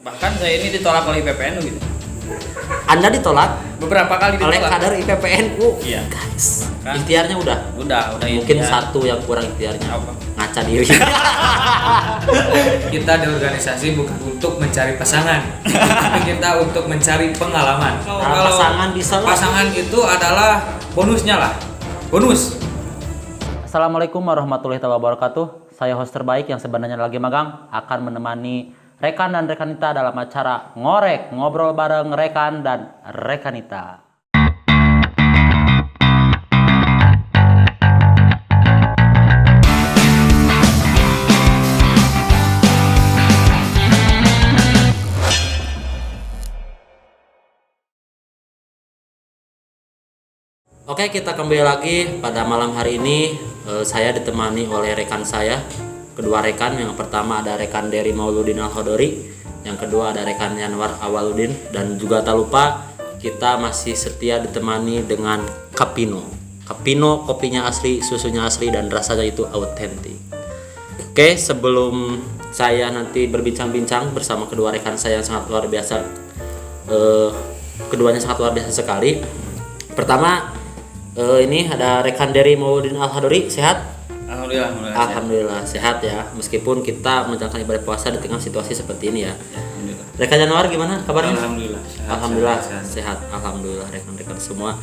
Bahkan saya ini ditolak oleh IPPNU gitu. Anda ditolak Beberapa kali oleh ditolak. kader IPPNU. Iya. Guys, Kan? ikhtiarnya udah. Udah Mungkin intinya. satu yang kurang ikhtiarnya. Apa? Ngaca diri. Kita di organisasi bukan untuk mencari pasangan, tapi kita untuk mencari pengalaman. Kalau pasangan bisa lah. Pasangan itu adalah bonusnya lah, bonus. Assalamualaikum warahmatullahi wabarakatuh. Saya host terbaik yang sebenarnya lagi magang akan menemani rekan dan rekanita dalam acara ngorek ngobrol bareng rekan dan rekanita. Oke, kita kembali lagi pada malam hari ini. Saya ditemani oleh rekan saya, kedua rekan. Yang pertama ada rekan Dery Mauludin Al-Khodori, yang kedua ada rekan Yanwar Awaludin, dan juga tak lupa kita masih setia ditemani dengan Capino. Capino kopinya asli, susunya asli, dan rasanya itu autentik. Oke, sebelum saya nanti berbincang-bincang bersama kedua rekan saya yang sangat luar biasa, keduanya sangat luar biasa sekali. Pertama, ini ada rekan Dery Mauludin Al-Khodori, sehat? Alhamdulillah sehat ya, meskipun kita menjalankan ibadah puasa di tengah situasi seperti ini ya. Alhamdulillah. Rekan Januar gimana kabarnya? Alhamdulillah. Sehat. Alhamdulillah rekan-rekan semua.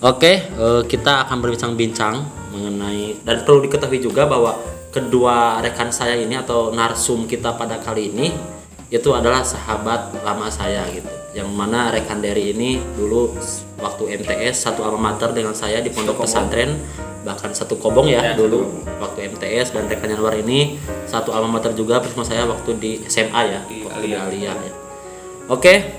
Oke, kita akan berbincang-bincang mengenai, dan perlu diketahui juga bahwa kedua rekan saya ini atau narsum kita pada kali ini itu adalah sahabat lama saya gitu. Yang mana rekan Dery ini dulu waktu MTS satu alma mater dengan saya di pondok pesantren, bahkan satu kobong ya dulu waktu MTS, dan rekan Januar ini satu alma mater juga bersama saya waktu di SMA ya, waktu di Aliyah ya. Oke,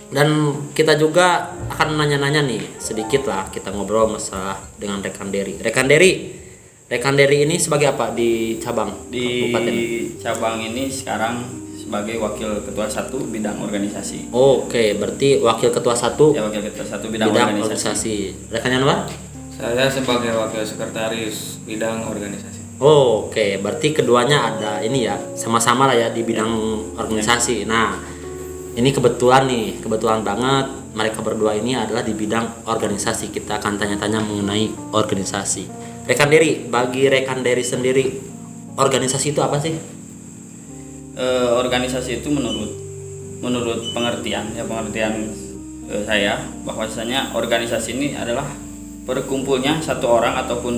dan kita juga akan nanya-nanya nih sedikit lah, kita ngobrol masalah dengan rekan Dery. Rekan Dery ini sebagai apa di cabang Di kabupaten? cabang ini sekarang sebagai wakil ketua 1 bidang organisasi. Oke, berarti wakil ketua 1 Ya, wakil ketua 1 bidang organisasi. organisasi. Rekan Januar? Saya sebagai wakil sekretaris bidang organisasi. Oke, berarti keduanya ada ini ya, sama-sama lah ya di bidang organisasi. Nah, ini kebetulan banget mereka berdua ini adalah di bidang organisasi. Kita akan tanya-tanya mengenai organisasi. Rekan Dery, bagi rekan Dery sendiri, organisasi itu apa sih? Organisasi itu menurut pengertian saya, bahwasanya organisasi ini adalah berkumpulnya satu orang ataupun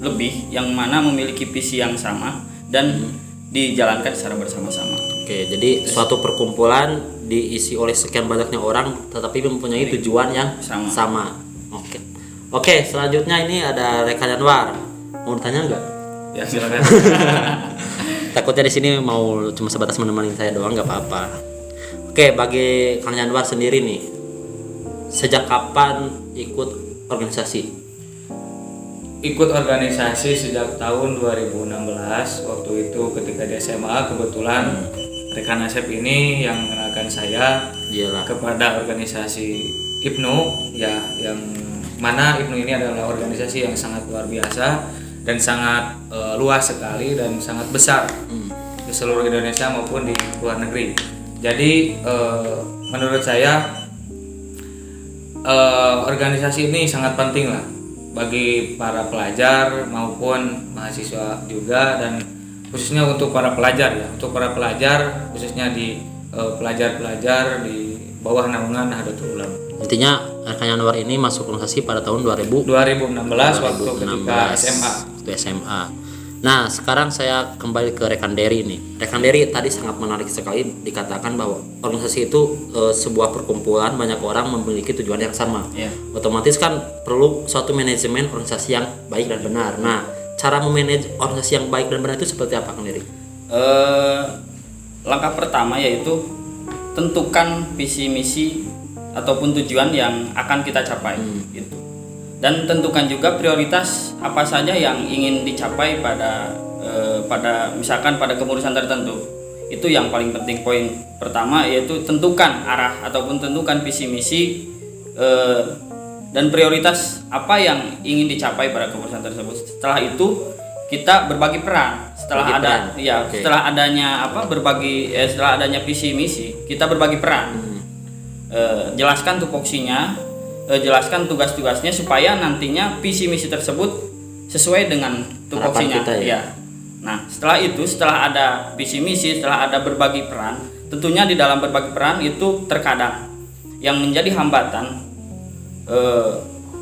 lebih yang mana memiliki visi yang sama dan dijalankan secara bersama-sama. Oke, jadi suatu perkumpulan diisi oleh sekian banyaknya orang tetapi mempunyai tujuan yang sama. Oke, selanjutnya ini ada rekan Januar. Mau tanya nggak? Ya silakan. Takutnya di sini mau cuma sebatas menemani saya doang, nggak apa-apa. Oke, bagi Kang Januar sendiri nih, sejak kapan ikut organisasi? Ikut organisasi sejak tahun 2016. Waktu itu ketika di SMA kebetulan rekan Asep ini yang mengenalkan saya Iyalah. kepada organisasi IPNU ya, yang mana IPNU ini adalah organisasi yang sangat luar biasa dan sangat luas sekali dan sangat besar di seluruh Indonesia maupun di luar negeri. Jadi menurut saya organisasi ini sangat penting lah bagi para pelajar maupun mahasiswa juga, dan khususnya untuk para pelajar ya, untuk para pelajar khususnya di pelajar-pelajar di bawah naungan Nahdlatul Ulama. Intinya rekan Januar ini masuk organisasi pada tahun 2016 waktu ketika SMA. Waktu SMA. Nah, sekarang saya kembali ke rekan Dery nih. Rekan Dery tadi sangat menarik sekali dikatakan bahwa organisasi itu sebuah perkumpulan banyak orang memiliki tujuan yang sama. Ya. Otomatis kan perlu suatu manajemen organisasi yang baik dan benar. Nah, cara memanage organisasi yang baik dan benar itu seperti apa, Kang Dery? Langkah pertama yaitu tentukan visi misi ataupun tujuan yang akan kita capai gitu. Dan tentukan juga prioritas apa saja yang ingin dicapai pada misalkan pada kemurusan tertentu. Itu yang paling penting. Poin pertama yaitu tentukan arah ataupun tentukan visi misi dan prioritas apa yang ingin dicapai pada kemurusan tersebut. Setelah itu kita berbagi peran setelah Berbagi ada peran. ya Oke. setelah adanya setelah adanya visi misi kita berbagi peran. Jelaskan tupoksinya, jelaskan tugas-tugasnya supaya nantinya visi misi tersebut sesuai dengan tupoksinya. Harapan kita ya. Nah, setelah ada visi misi, setelah ada berbagi peran, tentunya di dalam berbagi peran itu terkadang yang menjadi hambatan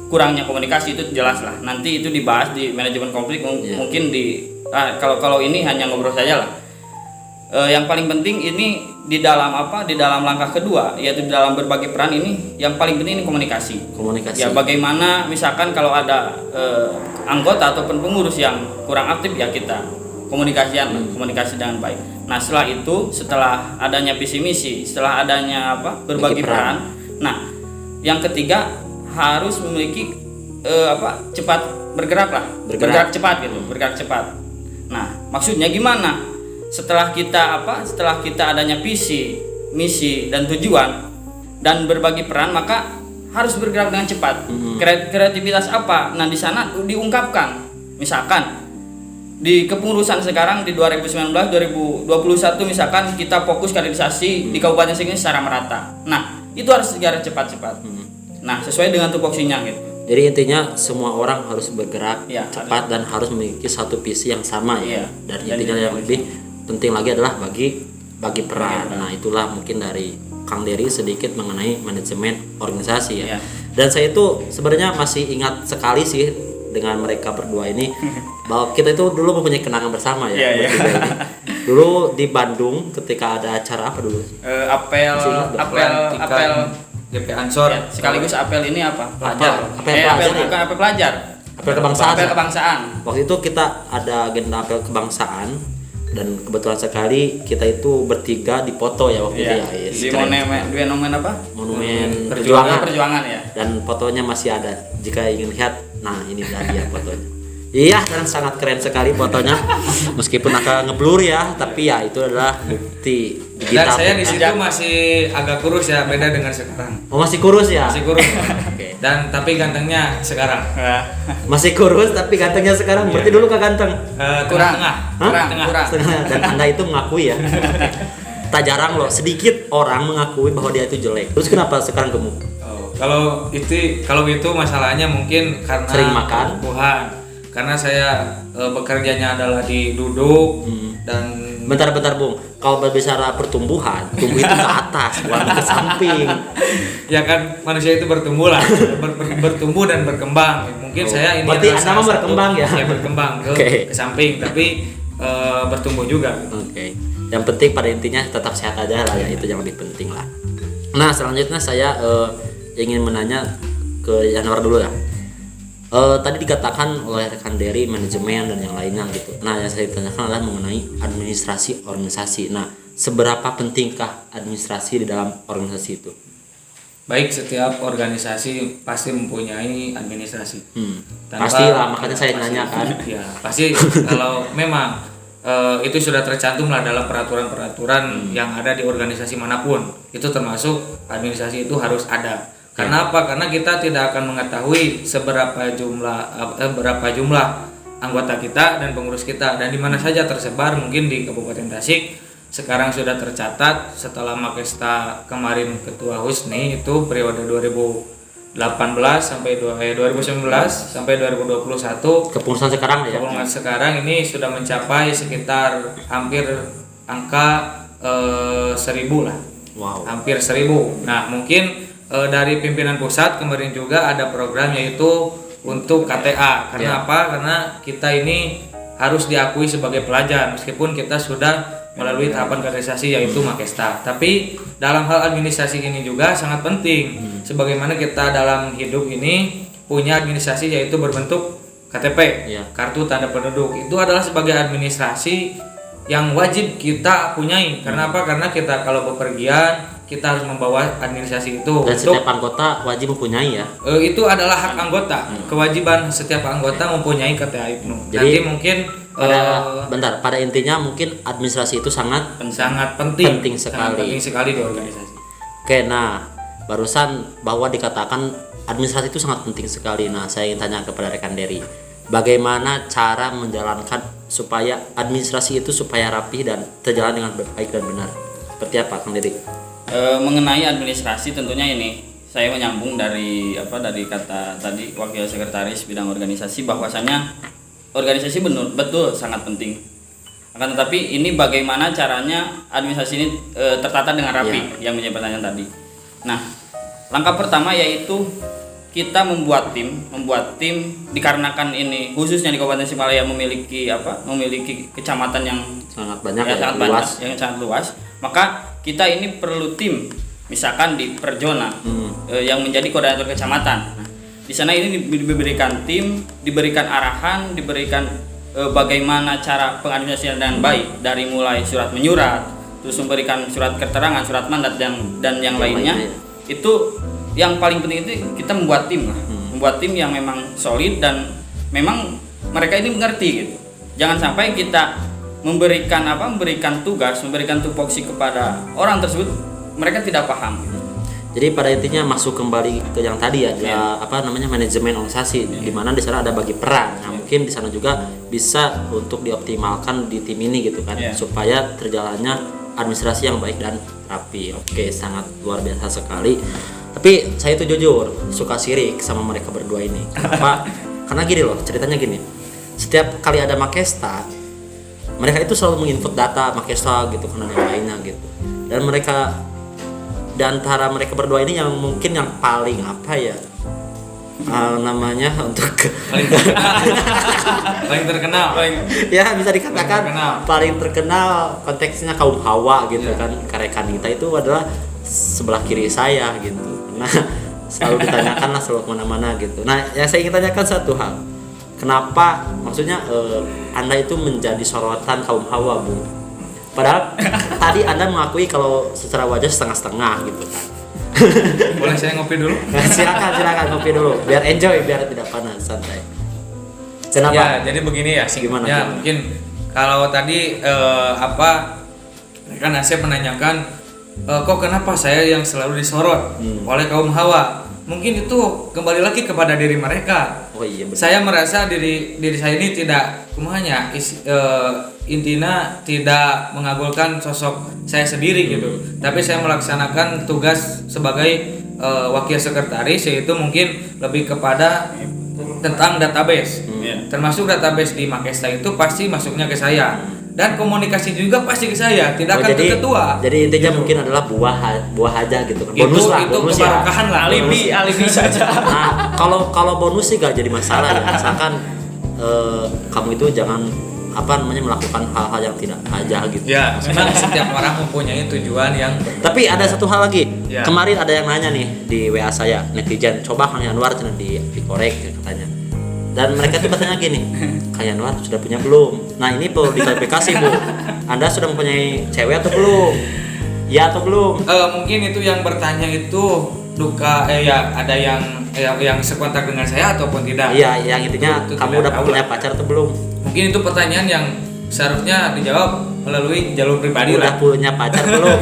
kurangnya komunikasi itu jelas lah. Nanti itu dibahas di manajemen konflik mungkin kalau ini hanya ngobrol saja lah. Yang paling penting ini di dalam langkah kedua yaitu di dalam berbagi peran ini yang paling penting ini komunikasi. Ya bagaimana misalkan kalau ada anggota ataupun pengurus yang kurang aktif ya kita komunikasi dengan baik. Nah setelah adanya visi misi, setelah adanya berbagi peran. Nah yang ketiga harus memiliki cepat bergerak cepat. Nah maksudnya gimana? Setelah kita adanya visi, misi dan tujuan dan berbagi peran maka harus bergerak dengan cepat. Kreativitas apa? Nah di sana diungkapkan. Misalkan di kepengurusan sekarang di 2019 2021 misalkan kita fokus kaderisasi di kabupaten segini secara merata. Nah itu harus segera cepat. Nah sesuai dengan tupoksinya gitu. Jadi intinya semua orang harus bergerak Ya, cepat dan harus memiliki satu visi yang sama ya. Iya. Dan intinya yang lebih penting lagi adalah bagi peran. Nah itulah mungkin dari Kang Dery sedikit mengenai manajemen organisasi ya. Iya. Dan saya itu sebenarnya masih ingat sekali sih dengan mereka berdua ini bahwa kita itu dulu mempunyai kenangan bersama ya. Iya. bertiga ini. Dulu di Bandung ketika ada acara apa dulu? Apel GP Ansor ya, sekaligus apel ini apa? Pelajar. Apel pelajar. Bukan apel pelajar. Apel kebangsaan. Apel kebangsaan. Waktu itu kita ada agenda apel kebangsaan dan kebetulan sekali kita itu bertiga dipoto ya waktu itu ya. Yes, Di keren. monumen apa? Monumen Perjuangan ya. Dan fotonya masih ada jika ingin lihat. Nah ini dah dia fotonya. Iya kan sangat keren sekali fotonya meskipun agak ngeblur ya tapi ya itu adalah bukti dan digital. saya di situ masih agak kurus ya, beda dengan sekarang. Oh masih kurus ya? Masih kurus. Oke. Dan tapi gantengnya sekarang Masih kurus tapi gantengnya sekarang berarti dulu gak ganteng? tengah-tengah. Hah? Setengah. Dan Anda itu mengakui ya. Tak jarang loh sedikit orang mengakui bahwa dia itu jelek. Terus kenapa sekarang gemuk? Oh, kalau itu masalahnya mungkin karena Sering makan? pertumbuhan. Karena saya bekerjanya adalah di duduk dan Bentar Bung, kalau berbicara pertumbuhan, tumbuh itu ke atas, bukan ke samping. ya kan manusia itu bertumbuh lah, bertumbuh dan berkembang. Mungkin saya ini berarti adalah Anda mau salah berkembang satu- ya? Ya berkembang ke samping, tapi bertumbuh juga. Oke. Yang penting pada intinya tetap sehat aja lah ya, itu yang lebih penting lah. Nah selanjutnya saya ingin menanya ke Januar dulu ya. Tadi dikatakan oleh rekan Dery manajemen dan yang lainnya gitu. Nah yang saya tanyakan adalah mengenai administrasi organisasi. Nah seberapa pentingkah administrasi di dalam organisasi itu? Baik, setiap organisasi pasti mempunyai administrasi. Pastilah, makanya saya nanya kan. Ya pasti kalau memang itu sudah tercantum lah dalam peraturan-peraturan yang ada di organisasi manapun, itu termasuk administrasi itu harus ada. Karena apa? Karena kita tidak akan mengetahui berapa jumlah anggota kita dan pengurus kita dan di mana saja tersebar. Mungkin di Kabupaten Tasik sekarang sudah tercatat setelah Makesta kemarin Ketua Husni itu periode 2018 sampai 2019 sampai 2021. Kepengurusan sekarang ya? Kepengurusan sekarang ini sudah mencapai sekitar hampir angka 1.000 lah. Wow. Hampir 1.000. Nah mungkin dari pimpinan pusat kemarin juga ada program yaitu untuk KTA. Karena apa? Karena kita ini harus diakui sebagai pelajar meskipun kita sudah melalui tahapan kaderisasi yaitu Makesta. Tapi dalam hal administrasi ini juga sangat penting. Sebagaimana kita dalam hidup ini punya administrasi yaitu berbentuk KTP, kartu tanda penduduk. Itu adalah sebagai administrasi yang wajib kita punyai. Karena apa? Karena kita kalau bepergian kita harus membawa administrasi itu. Dan setiap anggota wajib mempunyai ya? Itu adalah hak anggota. Kewajiban setiap anggota mempunyai KTA IPNU. Jadi, nanti mungkin pada intinya mungkin administrasi itu sangat penting sekali. Penting sekali di organisasi. Oke, nah barusan bahwa dikatakan administrasi itu sangat penting sekali. Nah saya ingin tanya kepada rekan Dery, bagaimana cara menjalankan supaya administrasi itu supaya rapi dan terjalan dengan baik dan benar. Seperti apa, Kang Dedi? Mengenai administrasi tentunya ini saya menyambung dari kata tadi wakil sekretaris bidang organisasi, bahwasanya organisasi betul sangat penting. Akan tetapi ini bagaimana caranya administrasi ini tertata dengan rapi, yang menjadi pertanyaan tadi. Nah, langkah pertama yaitu kita membuat tim dikarenakan ini khususnya di Kabupaten Tasikmalaya memiliki kecamatan yang Sangat banyak sangat luas, maka kita ini perlu tim, misalkan di Perjona yang menjadi koordinator kecamatan. Nah, di sana ini diberikan tim, diberikan arahan, diberikan bagaimana cara pengadministrasian dengan baik, dari mulai surat menyurat, terus memberikan surat keterangan, surat mandat dan yang lainnya. Itu yang paling penting itu kita membuat tim lah, membuat tim yang memang solid dan memang mereka ini mengerti gitu. Jangan sampai kita memberikan tugas, memberikan tupoksi kepada orang tersebut, mereka tidak paham gitu. Jadi pada intinya masuk kembali ke yang tadi ya, manajemen organisasi, di mana di sana ada bagi peran. Nah, mungkin di sana juga bisa untuk dioptimalkan di tim ini gitu kan, supaya terjalannya administrasi yang baik dan rapi. Oke, sangat luar biasa sekali. Tapi saya itu jujur suka sirik sama mereka berdua ini. Kenapa? Karena gini loh, ceritanya gini. Setiap kali ada Makesta, mereka itu selalu menginput data Makesta gitu, karena yang lainnya gitu. Dan mereka, di antara mereka berdua ini yang mungkin yang paling untuk paling terkenal. Ya bisa dikatakan paling terkenal konteksnya kaum Hawa gitu kan. Karekanita itu adalah sebelah kiri saya gitu. Nah, selalu ditanyakan lah selalu kemana-mana gitu. Nah, yang saya ingin tanyakan satu hal, kenapa maksudnya Anda itu menjadi sorotan kaum Hawa, Bu? Padahal tadi Anda mengakui kalau secara wajah setengah-setengah gitu kan. Boleh saya ngopi dulu? silakan ngopi dulu, biar enjoy, biar tidak panas, santai. Kenapa? Ya, jadi begini ya, singkatnya mungkin kalau tadi kan Asep menanyakan kok kenapa saya yang selalu disorot oleh kaum Hawa? Mungkin itu kembali lagi kepada diri mereka. Oh iya betul. Saya merasa diri saya ini tidak intinya tidak mengabulkan sosok saya sendiri gitu. Tapi saya melaksanakan tugas sebagai wakil sekretaris, yaitu mungkin lebih kepada tentang database. Termasuk database di Makesta itu pasti masuknya ke saya. Dan komunikasi juga pasti ke saya, tidak akan ke ketua. Jadi intinya gitu. Mungkin adalah buah aja gitu kan. Bonus kebarakahan lah, alibi saja. Nah, kalau bonus sih gak jadi masalah ya. Misalkan kamu itu jangan melakukan hal-hal yang tidak aja gitu. Ya, memang setiap orang mempunyai tujuan yang Tapi ada satu hal lagi. Ya. Kemarin ada yang nanya nih di WA saya, netizen, coba Kang Yanwar dikorek katanya. Dan mereka tuh bertanya gini, Kang Yanwar sudah punya belum? Nah ini perlu diklarifikasi, Bu. Anda sudah mempunyai cewek atau belum? Ya atau belum? Mungkin itu yang bertanya itu ada yang sekontak dengan saya ataupun tidak. Iya, yang intinya itu kamu udah punya pacar atau belum? Mungkin itu pertanyaan yang seharusnya dijawab melalui jalur pribadi udah lah. Punya pacar belum?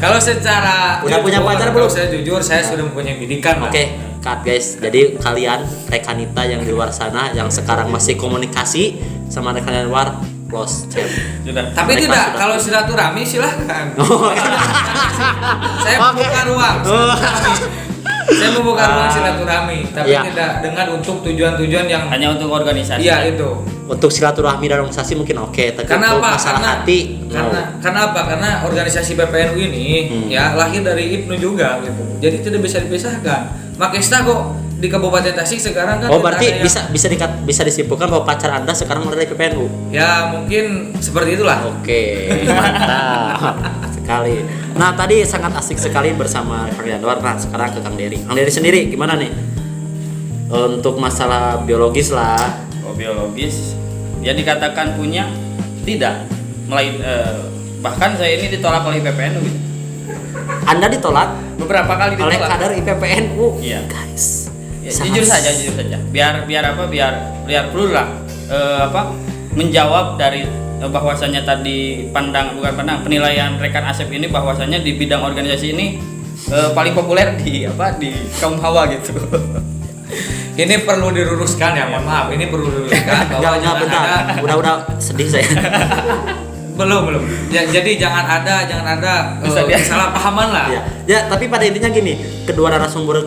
Kalau secara udah punya pacar belum? Saya jujur, saya sudah mempunyai pendidikan. Oke, cut guys. Jadi kalian rekanita yang di luar sana yang sekarang masih komunikasi sama rekan Yanwar, close chat. Tapi tidak, kalau silaturahmi silahkan. Saya membuka ruang. Saya membuka ruang silaturahmi, tapi tidak dengan untuk tujuan-tujuan yang hanya untuk organisasi. Iya itu. Untuk silaturahmi dan organisasi mungkin oke, tapi karena untuk masalah hati karena apa? Karena organisasi PPNU ini ya lahir dari IPNU juga gitu. Jadi tidak bisa dipisahkan. Makesta kok di Kabupaten Tasik sekarang kan. Oh berarti bisa disimpulkan bahwa pacar Anda sekarang ada di PPNU? Ya mungkin seperti itulah. Oke, mantap sekali. Nah tadi sangat asik sekali bersama Kang Yanwar. Nah sekarang ke Kang Dery. Kang Dery sendiri gimana nih untuk masalah biologis lah? Biologis ya dikatakan punya tidak, bahkan saya ini ditolak oleh PPNU gitu. Anda ditolak beberapa kali oleh kader IPPNU. Iya guys ya, jujur saja biar perlu lah menjawab dari bahwasanya tadi penilaian rekan Asep ini bahwasanya di bidang organisasi ini paling populer di kaum Hawa gitu. Ini perlu diluruskan ya, mohon maaf. Ini perlu diluruskan bahwa Enggak jangan bentar. ada Udah sedih saya. belum. Jadi jangan ada kesalahpahaman lah. Ya, ya, tapi pada intinya gini, kedua narasumber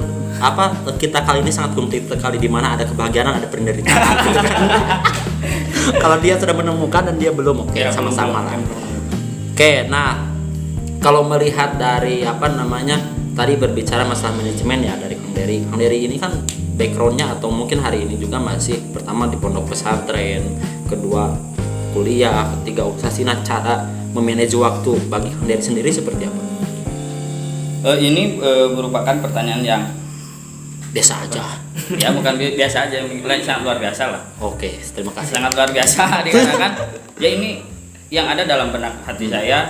kita kali ini sangat komplit sekali, di mana ada kebahagiaan, ada penderitaan gitu kan. Kalau dia sudah menemukan dan dia belum, oke, Ya, sama-sama lah. belum. Oke, nah kalau melihat dari tadi berbicara masalah manajemen ya dari Kang Dery. Kang Dery ini kan backgroundnya atau mungkin hari ini juga masih pertama di pondok pesantren, kedua kuliah, ketiga organisasi. Nah, cara memanage waktu bagi Kang Dery sendiri seperti apa? Ini merupakan pertanyaan yang Biasa aja. ya bukan biasa aja, sangat luar biasa lah. Oke, terima kasih. Sangat luar biasa dikarenakan ya ini yang ada dalam benak hati saya.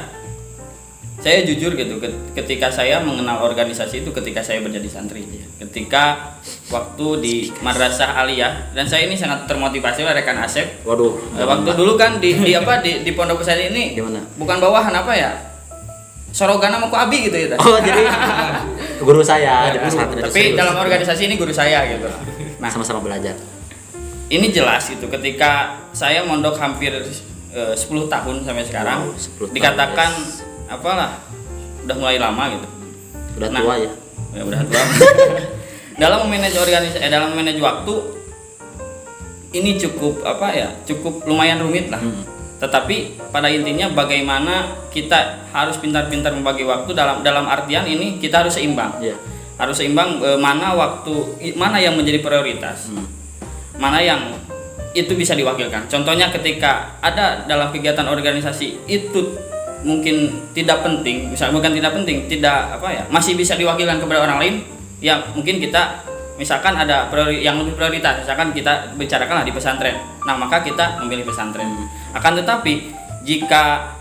Saya jujur gitu, ketika saya mengenal organisasi itu ketika saya menjadi santri, ketika waktu di Madrasah Aliyah, dan saya ini sangat termotivasi oleh rekan Asep. Waduh. Waktu dulu kan di pondok pesantren ini Gimana? bukan bawahan apa ya, sorogan sama ku abi gitu ya. Oh, jadi guru saya di pesantren. Tapi dalam organisasi ini guru saya gitu. Nah, sama-sama belajar. ini jelas itu ketika saya mondok hampir 10 tahun sampai sekarang, Wow, 10 tahun, dikatakan guys. apalah udah mulai lama gitu. Udah Nah, tua ya. Ya udah tua. Dalam memanage organisasi, dalam memanage waktu ini cukup cukup lumayan rumit lah. Tetapi pada intinya bagaimana kita harus pintar-pintar membagi waktu dalam artian ini kita harus seimbang. Iya. Harus seimbang, mana yang menjadi prioritas. Mana yang itu bisa diwakilkan. Contohnya ketika ada dalam kegiatan organisasi itu mungkin tidak penting, masih bisa diwakilkan kepada orang lain, ya mungkin kita misalkan ada yang lebih prioritas, misalkan kita bicarakanlah di pesantren. Nah, maka kita memilih pesantren. Akan tetapi jika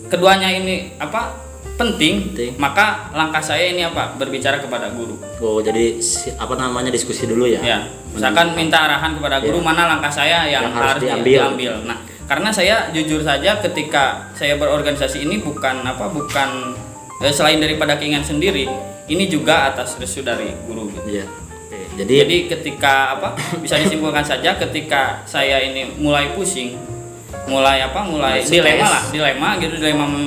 keduanya ini penting, maka langkah saya ini berbicara kepada guru. Oh, jadi diskusi dulu ya. Ya, misalkan minta arahan kepada guru mana langkah saya yang harus diambil. Nah, karena saya jujur saja ketika saya berorganisasi ini bukan selain daripada keinginan sendiri, ini juga atas restu dari guru gitu. Iya. Oke, Jadi ketika bisa disimpulkan saja ketika saya ini mulai pusing, mulai dilema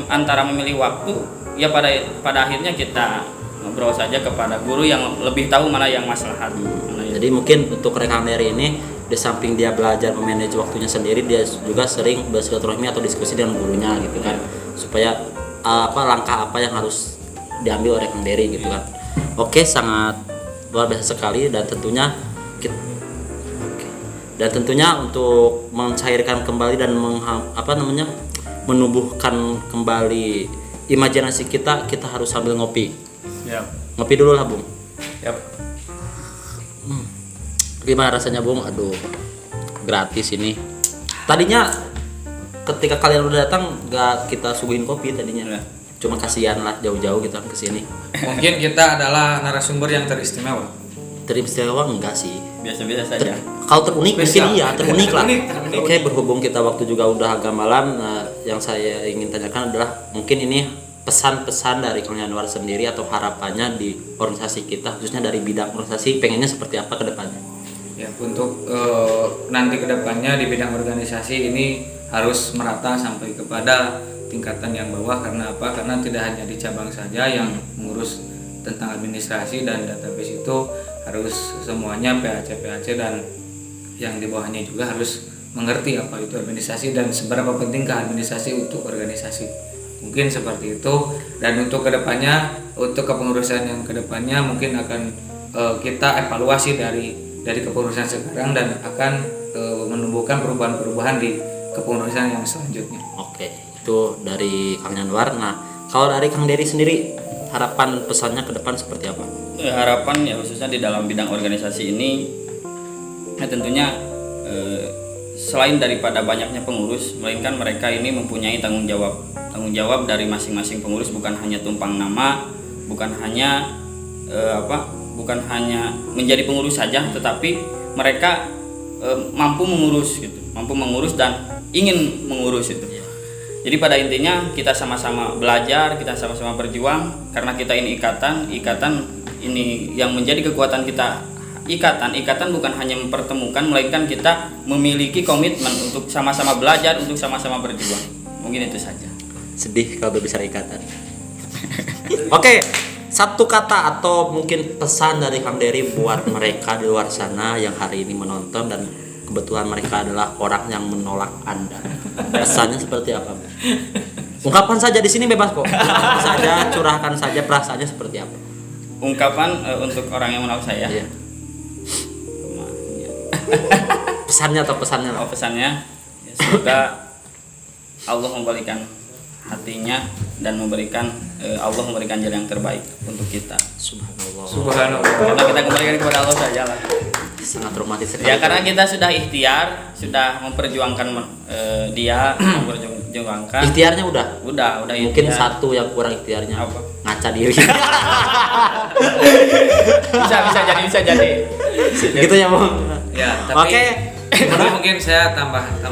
antara memilih waktu, ya pada akhirnya kita ngobrol saja kepada guru yang lebih tahu mana yang maslahat. Jadi mungkin untuk rekan Dery ini di samping dia belajar memanage waktunya sendiri, dia juga sering bersilaturahmi atau diskusi dengan gurunya gitu kan, supaya langkah apa yang harus diambil oleh Kang Dery gitu kan. Oke, sangat luar biasa sekali, dan tentunya untuk mencairkan kembali dan menumbuhkan kembali imajinasi kita harus sambil ngopi. Siap. Ngopi dulu lah, Bung. Siap. Gimana rasanya, Bung? Aduh, gratis ini. Tadinya ketika kalian udah datang gak kita suguhin kopi tadinya. Ya. Cuma kasihan lah jauh-jauh kita ke sini. Mungkin kita adalah narasumber yang teristimewa. Teristimewa enggak sih? Biasa-biasa saja. Kalau terunik mungkin Spesial. iya, terunik lah. Terunik. Oke, berhubung kita waktu juga udah agak malam, yang saya ingin tanyakan adalah mungkin ini pesan-pesan dari Kang Yanwar sendiri atau harapannya di organisasi kita, khususnya dari bidang organisasi, pengennya seperti apa ke depannya? Ya, untuk nanti kedepannya di bidang organisasi ini harus merata sampai kepada tingkatan yang bawah. Karena apa? Karena tidak hanya di cabang saja yang mengurus tentang administrasi dan database itu, harus semuanya PAC dan yang di bawahnya juga harus mengerti apa itu administrasi dan seberapa pentingkah administrasi untuk organisasi. Mungkin seperti itu. Dan untuk kedepannya, untuk kepengurusan yang kedepannya mungkin akan kita evaluasi dari kepengurusan sekarang dan akan menumbuhkan perubahan-perubahan di kepengurusan yang selanjutnya. Oke, itu dari Kang Yanwar. Nah, kalau dari Kang Dery sendiri, harapan dan pesannya ke depan seperti apa? Harapan ya khususnya di dalam bidang organisasi ini, ya tentunya selain daripada banyaknya pengurus, melainkan mereka ini mempunyai tanggung jawab dari masing-masing pengurus, bukan hanya tumpang nama, bukan hanya menjadi pengurus saja, tetapi mereka mampu mengurus dan ingin mengurus itu. Jadi pada intinya kita sama-sama belajar, kita sama-sama berjuang karena kita ini ikatan ini yang menjadi kekuatan kita. Ikatan bukan hanya mempertemukan, melainkan kita memiliki komitmen untuk sama-sama belajar, untuk sama-sama berjuang. Mungkin itu saja. Sedih kalau berbicara ikatan. Oke, satu kata atau mungkin pesan dari Kang Dery buat mereka di luar sana yang hari ini menonton dan kebetulan mereka adalah orang yang menolak Anda. Pesannya seperti apa? Ungkapan saja di sini bebas kok. Ungkapan saja, curahkan saja perasaannya seperti apa. Ungkapan untuk orang yang menolak saya. Iya. Pesannya atau pesannya lah. Oh, pesannya ya, semoga Allah memberikan hatinya dan Allah memberikan jalan yang terbaik untuk kita. Subhanallah. Karena kita kembalikan kepada Allah saja lah. Sangat romantis sekali. Ya karena kita sudah ikhtiar, sudah memperjuangkan dia, memperjuangkan. Ikhtiarnya udah. Udah Mungkin ikhtiar. satu yang kurang ikhtiarnya Apa? ngaca diri. bisa jadi. Gitu ya, Bang. Ya, tapi Oke. mungkin saya tambahkan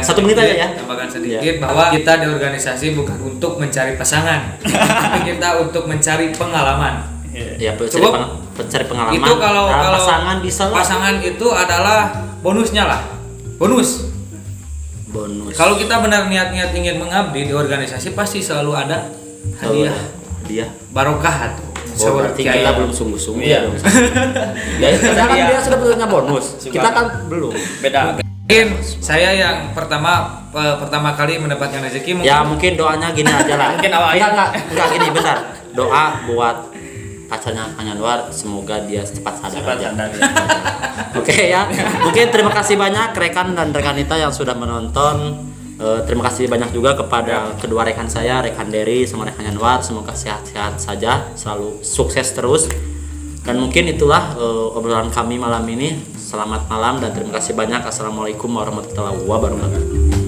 Satu menit aja ya. Tambahkan sedikit bahwa kita di organisasi bukan untuk mencari pasangan, tapi kita untuk mencari pengalaman. Ya, Cukup. mencari pengalaman. Itu kalau pasangan bisa lah. pasangan itu adalah bonusnya lah. Bonus. Kalau kita benar niat-niat ingin mengabdi di organisasi pasti selalu ada hadiah. Dia. Barokah tuh. Oh, berarti kita belum sungguh-sungguh. Iya. Ya, karena kan Iya. dia sudah punya bonus. Kita kan belum. Beda. Mungkin saya yang pertama kali mendapatkan rezeki mungkin Ya mungkin doanya gini aja lah. Mungkin awalnya. enggak gini bentar. Doa buat pacarnya Kang Yanwar semoga dia cepat sadar aja. Oke ya. Mungkin terima kasih banyak rekan dan rekanita yang sudah menonton. Terima kasih banyak juga kepada kedua rekan saya, rekan Dery sama rekan Yanwar. Semoga sehat-sehat saja, selalu sukses terus. Dan mungkin itulah obrolan kami malam ini. Selamat malam dan terima kasih banyak. Assalamualaikum warahmatullahi wabarakatuh.